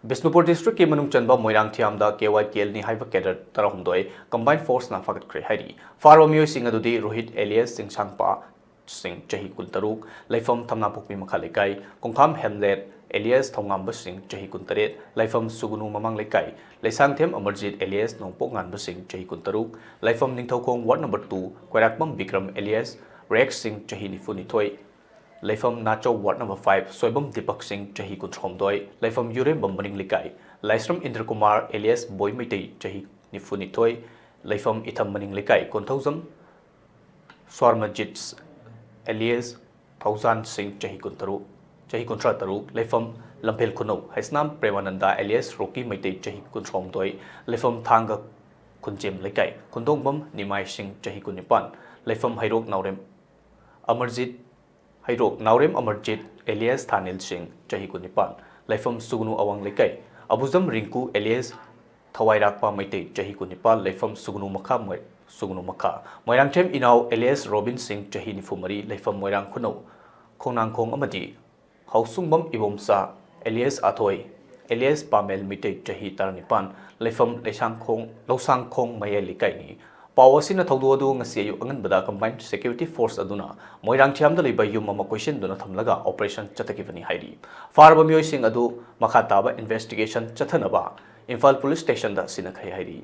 Bisnupur district ke manung chanba Moirang Thaiyam da KYKL ni haiba cadre tarahumdoi combined force na phagatkhre hairi farwa mioi sing adudi Rohit alias Singh Sangpa Singh chahi kuntaruk laifam thamna pukmi makha lekai kongkham Hamlet alias Thongamba Singh chahi kuntaret laifam Sugunu mamang lekai laisang them Amarjit alias Nongpok Nganba Singh chahi kuntaruk laifam Ningthokong ward number 2 Koirakmam Bikram alias Rex Singh chahi nifunithoi Laifam Nacho Ward number 5 Soibam Deepak Singh chahi kunthomdoi Laifam Yurem Bambaning Likai Laisram Indra Kumar alias Boy Maitei chahi nifunithoi Laifam Itham Maning Likai Konthauzam Swarmajit alias Thousand Singh chahi kuntra taru Laifam Lampel Kuno Haisnam Premananda alias Rocky Maitei chahi kunthomdoi Laifam Thanga Kunjem Likai Kundongbam Nimai Singh chahi kunipan Laifam Hairok Naurem Amarjit Hairok Naurem Amarjit alias Thanil Singh chahi kunipan Laifam Sugunu Awang Lekai Abuzam Rinku alias Thawairakpa Maitei chahi kunipan Laifam Sugunu Makha Moirang Thaiyam Inaw alias Robin Singh chahi nifumari Laifam Moirang Kuno Khongnangkhong amadi Hausungbam Ibomsa alias Athoi alias Pamel Mitei chahi tarnipan Laifam Lausangkhong Mayai Likai ni Pawasina Taudu ngasi ayu angan bada combined security force aduna Moirang Thaiyam da liba yum ama question duna thamlaga operation chatakivani hairi farba mioi sing adu makha taba investigation chathanaba Imphal police station da sinakhai hairi